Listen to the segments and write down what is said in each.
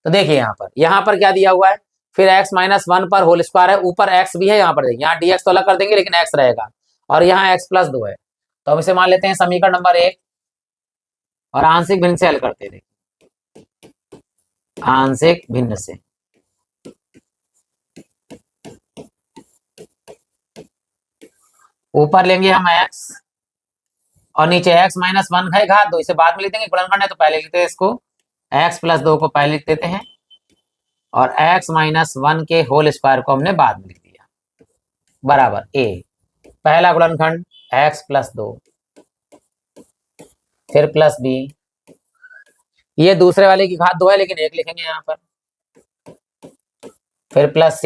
तो देखिए यहाँ पर क्या दिया हुआ है, फिर x माइनस वन पर होल स्क्वायर है, ऊपर x भी है, यहाँ पर देखिए यहाँ dx तो अलग कर देंगे लेकिन x रहेगा, और यहाँ x प्लस 2 है, तो हम इसे मान लेते हैं समीकरण नंबर 1 और आंशिक भिन्न से हल करते हैं। आंशिक भिन्न से ऊपर लेंगे हम x और नीचे x माइनस वन है घात 2, इसे बाद में लिख देंगे, गुणनखंड है तो पहले लिखते हैं इसको, x प्लस 2 को पहले लिख देते हैं और x माइनस वन के होल स्क्वायर को हमने बाद में लिख दिया, बराबर a, पहला गुणनखंड x प्लस 2, फिर प्लस b, ये दूसरे वाले की घात 2 है लेकिन 1 लिखेंगे यहाँ पर, फिर प्लस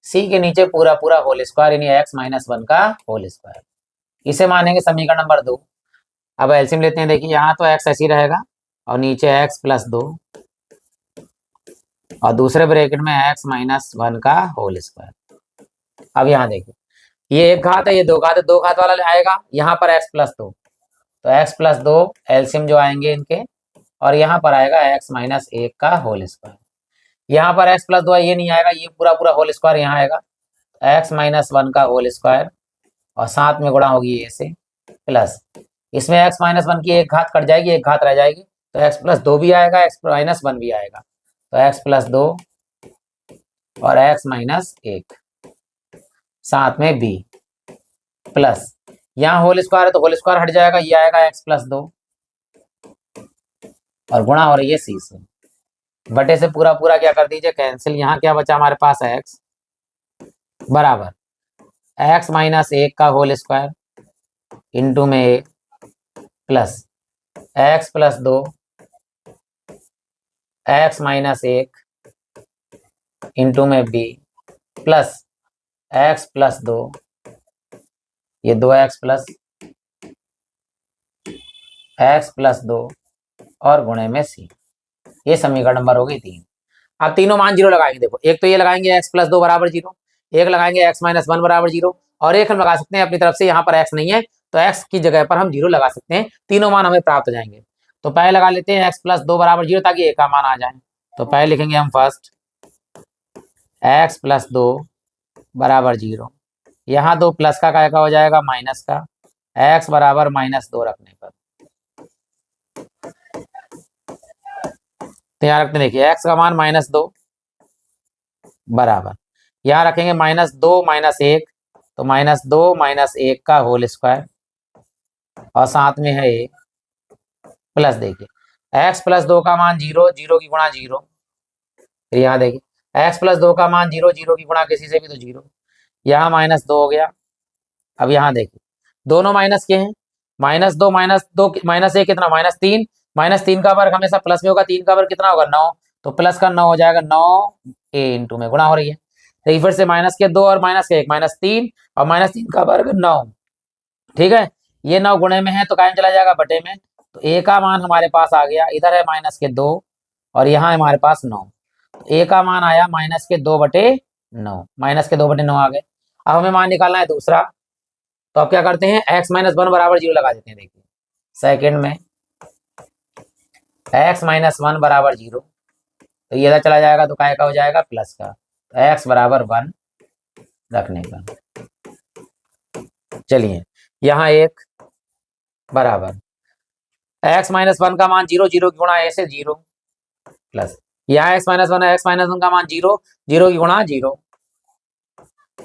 c के नीचे पूरा पूरा होल स्क्वायर यानी x माइनस वन का होल स्क्वायर, इसे मानेंगे समीकरण नंबर 2। अब एलसीएम लेते हैं, देखिए यहाँ तो x ऐसी रहेगा और नीचे x प्लस 2 और दूसरे ब्रैकेट में x माइनस वन का होल स्क्वायर। अब यहाँ देखिए ये एक घात है, ये दो घात है, दो घात वाला आएगा, यहाँ पर x प्लस 2, तो x प्लस 2 एलसीएम जो आएंगे इनके, और यहाँ पर आएगा x माइनस 1 का होल स्क्वायर, यहाँ पर x प्लस 2 ये नहीं आएगा, ये पूरा पूरा होल स्क्वायर यहाँ आएगा, x माइनस वन का होल स्क्वायर और साथ में गुणा होगी ए से, प्लस इसमें x माइनस वन की एक घात कट जाएगी, एक घात रह जाएगी, तो x प्लस 2 भी आएगा, x माइनस वन भी आएगा, तो x प्लस 2 और x माइनस 1 साथ में b, प्लस यहाँ होल स्क्वायर है तो होल स्क्वायर हट जाएगा, ये आएगा x प्लस 2 और गुणा हो रही है c से, बटे से पूरा पूरा क्या कर दीजिए कैंसिल, यहाँ क्या बचा हमारे पास x बराबर x माइनस 1 का होल स्क्वायर इंटू में a plus x plus 2 x minus 1 into में b प्लस x प्लस 2, ये 2x प्लस 2 और गुणे में c, ये समीकरण नंबर हो गई 3। अब तीनों मान जीरो लगाएंगे, देखो एक तो ये लगाएंगे x प्लस 2 बराबर 0, एक लगाएंगे x माइनस 1 बराबर 0, और एक हम लगा सकते हैं अपनी तरफ से, यहाँ पर x नहीं है तो x की जगह पर हम 0 लगा सकते हैं, तीनों मान हमें प्राप्त हो जाएंगे। तो पहले लगा लेते हैं x प्लस 2 बराबर 0 ताकि एक का मान आ जाए, तो पहले लिखेंगे हम फर्स्ट x प्लस 2 बराबर 0, यहाँ 2 प्लस का हो जाएगा माइनस का, x बराबर माइनस 2 रखने पर, तो यहाँ रखते देखिए x का मान माइनस 2 बराबर, यहाँ रखेंगे माइनस 2 माइनस 1, तो माइनस 2 माइनस 1 का होल स्क्वायर और साथ में है a, प्लस देखिए x प्लस 2 का मान 0, 0 की गुणा 0, फिर यहाँ देखिए x प्लस 2 का मान 0, 0 की गुणा किसी से भी तो 0, यहाँ माइनस 2 हो गया। अब यहाँ देखिए दोनों माइनस के हैं, माइनस 2 माइनस 1 कितना माइनस 3 का वर्ग हमेशा प्लस में होगा, 3 का वर्ग कितना होगा 9, तो प्लस का 9 हो जाएगा, 9 a इंटू में गुणा हो रही है, तो फिर से माइनस के 2 और माइनस के 1, माइनस 3 और माइनस 3 का वर्ग 9, ठीक है, ये 9 गुणे में है तो कायम चला जाएगा बटे में, तो a का मान हमारे पास आ गया, इधर है माइनस के 2 और यहाँ है हमारे पास 9, a का मान आया माइनस के 2 बटे 9, माइनस के 2 बटे 9 आ गए। अब हमें मान निकालना है दूसरा, तो अब क्या करते हैं x माइनस 1 बराबर 0 लगा देते हैं, देखिए सेकंड में x माइनस 1 बराबर 0, तो ये चला जाएगा तो काय का हो जाएगा प्लस का, तो x बराबर 1 रखने का, चलिए यहाँ एक बराबर x माइनस 1 का मान 0, 0 की गुणा a से 0, प्लस यहाँ x माइनस 1 का मान 0, 0 की गुणा 0,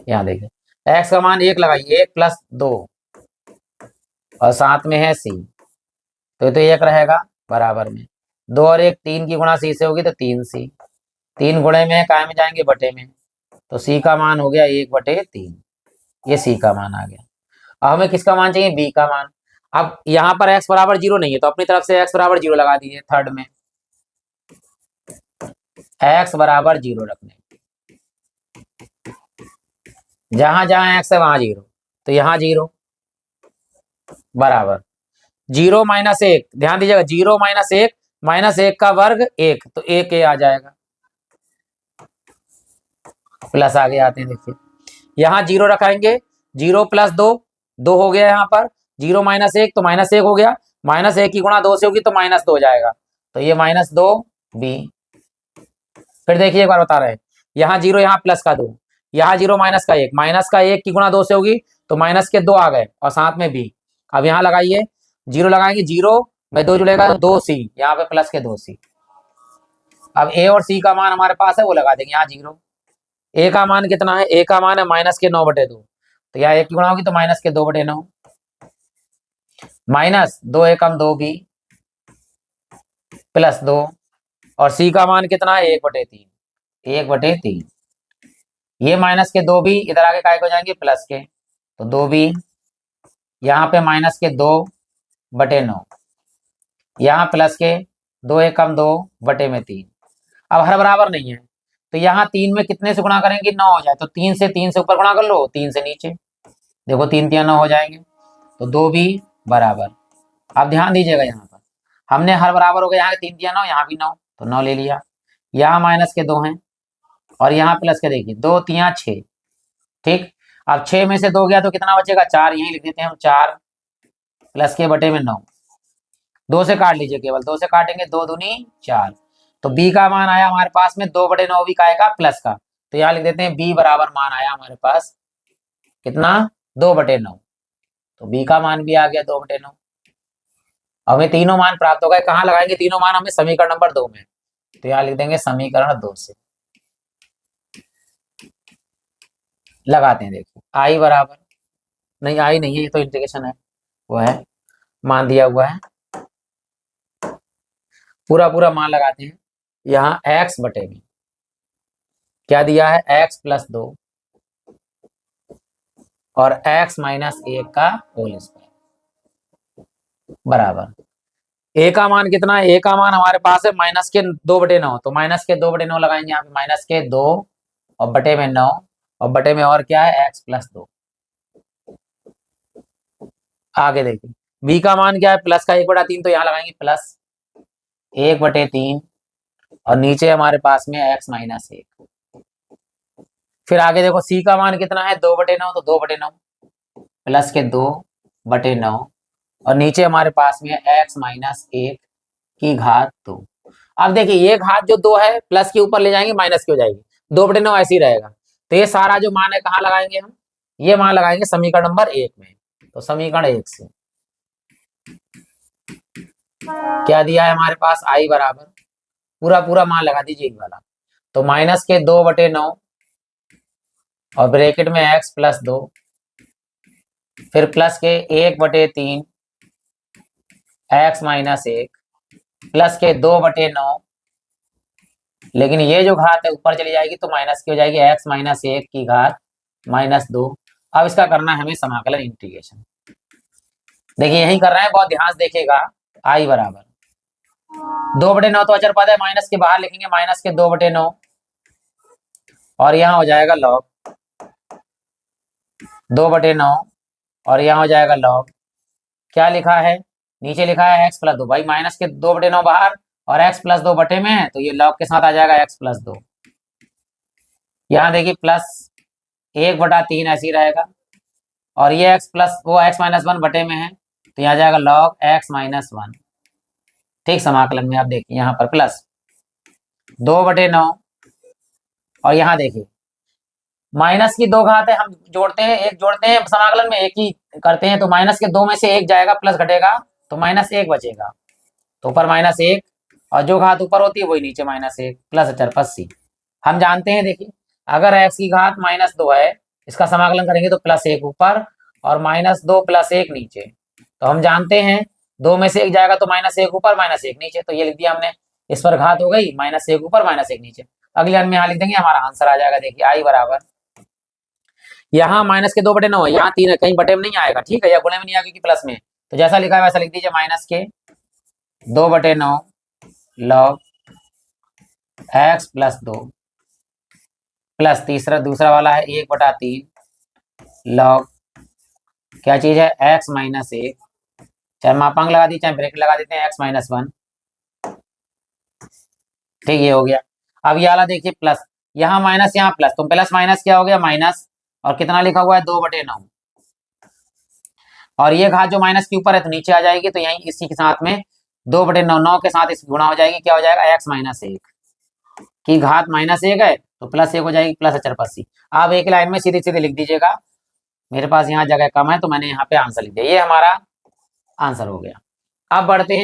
यहाँ देखिए x का मान 1 लगाइए, 1 प्लस 2 और साथ में है c, तो ये तो 1 रहेगा बराबर में 2 और 1 3 की गुणा c से होगी तो 3c, 3 गुणे में काय में जाएंगे बटे में, तो c का मान हो गया 1/3, ये c का मान आ गया। अब हमें किसका मान चाहिए, b का मान। अब यहाँ पर x बराबर 0 नहीं है तो अपनी तरफ से x बराबर 0 लगा दीजिए, थर्ड में x बराबर 0 रखने, जहां जहां x है वहां 0, तो यहाँ 0 बराबर 0 माइनस 1, ध्यान दीजिएगा 0 माइनस 1 का वर्ग 1, तो 1 a आ जाएगा, प्लस आगे आते हैं देखिए यहाँ 0 रखाएंगे, 0 प्लस 2, 2 हो गया यहाँ पर, 0 माइनस 1 तो माइनस 1 हो गया, माइनस 1 की गुणा 2 से होगी तो माइनस 2 हो जाएगा, तो ये माइनस 2 b फिर देखिए एक बार बता रहे हैं, यहाँ 0, यहाँ प्लस का 2, यहाँ 0 माइनस का 1, माइनस का 1 की गुणा 2 से होगी तो माइनस के 2 आ गए और साथ में b। अब यहाँ लगाइए, 0 लगाएंगे, 0 में 2 जुड़ेगा तो 2c, यहाँ पे प्लस के 2c। अब a और c का मान हमारे पास है, वो लगा देंगे यहाँ 0। a का मान कितना है, a का मान है माइनस के 9/2, तो यहाँ 1 की गुणा होगी तो माइनस के 2/9, माइनस 2 एकम 2b प्लस 2, और c का मान कितना है 1/3, 1/3। ये माइनस के 2b इधर आगे काय को जाएंगे प्लस के, तो 2b, यहाँ पे माइनस के 2/9, यहाँ प्लस के 2 एकम 2/3। अब हर बराबर नहीं है तो यहाँ 3 में कितने से गुणा करेंगे, 9 हो जाए तो 3 से ऊपर गुणा कर लो, 3 से नीचे, देखो 3 3 9 हो जाएंगे, तो 2b बराबर। अब ध्यान दीजिएगा, यहाँ पर हमने हर बराबर हो गया, यहाँ 3 3 9, यहाँ भी 9, तो 9 ले लिया, यहाँ माइनस के 2 हैं और यहाँ प्लस के, देखिए 2 3 6, ठीक। अब 6 में से 2 गया तो कितना बचेगा, 4, यही लिख देते हैं हम, 4 प्लस के बटे में 9, 2 से काट लीजिए, केवल 2 से काटेंगे, 2 दूनी 4, तो b का मान आया हमारे पास में 2/9 भी का प्लस का, तो यहाँ लिख देते हैं b बराबर मान आया हमारे पास कितना, 2/9, तो b का मान भी आ गया 2/9। हमें तीनों मान प्राप्त हो गए, कहाँ लगाएंगे तीनों मान, हमें समीकरण नंबर 2 में, तो यहाँ लिख देंगे समीकरण 2 से लगाते हैं। देखिए i बराबर, नहीं i नहीं है, ये तो इंटीग्रेशन है, वो है मान दिया हुआ है, पूरा पूरा मान लगाते हैं। यहाँ x बटे में क्या दिया है, x प्लस 2 और x माइनस 1 का होल स्क्वायर बराबर, a का मान कितना है, a का मान हमारे पास है माइनस के 2/9, तो माइनस के 2/9 लगाएंगे यहाँ पे, माइनस के 2 और बटे में 9, और बटे में और क्या है x प्लस 2। आगे देखिए b का मान क्या है, प्लस का 1/3, तो यहाँ लगाएंगे प्लस 1/3, और नीचे हमारे पास में x माइनस 1। फिर आगे देखो c का मान कितना है, 2/9, तो 2/9 प्लस के 2/9, और नीचे हमारे पास में x माइनस 1 की घात 2। अब देखिए ये घात जो 2 है प्लस के ऊपर ले जाएंगे माइनस की हो जाएगी, 2/9 ऐसे ही रहेगा, तो ये सारा जो मान है कहाँ लगाएंगे हम, ये मान लगाएंगे समीकरण नंबर 1 में, तो समीकरण 1 से क्या दिया है हमारे पास, i बराबर, पूरा पूरा मान लगा दीजिए एक वाला, तो माइनस के 2/9 और ब्रैकेट में x प्लस 2, फिर प्लस के 1/3 x माइनस 1 प्लस के 2/9, लेकिन ये जो घात है ऊपर चली जाएगी तो माइनस की हो जाएगी, x माइनस 1 की घात माइनस 2। अब इसका करना है हमें समाकलन इंटीग्रेशन, देखिए यही कर रहे हैं, बहुत ध्यान से देखिएगा। i बराबर 2/9 तो अचर पद है, माइनस के बाहर लिखेंगे, माइनस के 2/9, और यहाँ हो जाएगा लॉग 2/9, और यहाँ हो जाएगा लॉग, क्या लिखा है नीचे लिखा है x प्लस 2, भाई माइनस के 2/9 बाहर और x प्लस 2 बटे में है, तो ये लॉग के साथ आ जाएगा x प्लस 2। यहाँ देखिए प्लस 1/3 ऐसे ही रहेगा, और ये x प्लस वो x माइनस 1 बटे में है, तो यहाँ जाएगा लॉग x माइनस 1, ठीक। समाकलन में आप देखिए यहाँ पर प्लस 2/9, और यहाँ देखिए माइनस की 2 घात है, हम जोड़ते हैं, एक जोड़ते हैं समाकलन में, एक ही करते हैं, तो माइनस के 2 में से 1 जाएगा, प्लस घटेगा तो माइनस 1 बचेगा, तो ऊपर माइनस 1, और जो घात ऊपर होती है वही नीचे -1 प्लस अचर पद c। हम जानते हैं देखिए अगर x की घात -2 है, इसका समाकलन करेंगे तो +1 ऊपर और -2 + 1 नीचे, तो हम जानते हैं 2 में से 1 जाएगा तो -1 ऊपर -1 नीचे, तो ये लिख दिया हमने, इस पर घात हो गई -1 ऊपर -1 नीचे। अगले लाइन में यहाँ लिख देंगे, हमारा आंसर आ जाएगा, देखिए i बराबर, यहाँ माइनस के 2/9 है, यहाँ 3 है, कहीं बटे में नहीं आएगा, ठीक है, या गुणे में नहीं आएगा कि प्लस में, तो जैसा लिखा है वैसा लिख दीजिए, माइनस के 2/9 लॉग x प्लस 2 प्लस दूसरा वाला है 1/3 लॉग क्या चीज है x माइनस 1, चाहे मापांक लगा दी चाहे ब्रैकेट लगा देते हैं, x माइनस 1, ठीक, ये हो गया। अब ये वाला देखिए प्लस, यहाँ माइनस यहाँ प्लस, तो प्लस माइनस क्या हो गया माइनस, और कितना लिखा हुआ है 2/9, और ये घात जो माइनस के ऊपर है तो नीचे आ जाएगी, तो यही इसी के साथ में 2/9 के साथ इस गुणा हो जाएगी, क्या हो जाएगा x माइनस 1, की घात -1 है तो +1 हो जाएगी, प्लस अचर पद सी। आप एक लाइन में सीधे सीधे लिख दीजिएगा, मेरे पास यहाँ जगह कम है तो मैंने यहाँ पे आंसर लिख दिया, ये हमारा आंसर हो गया। अब बढ़ते हैं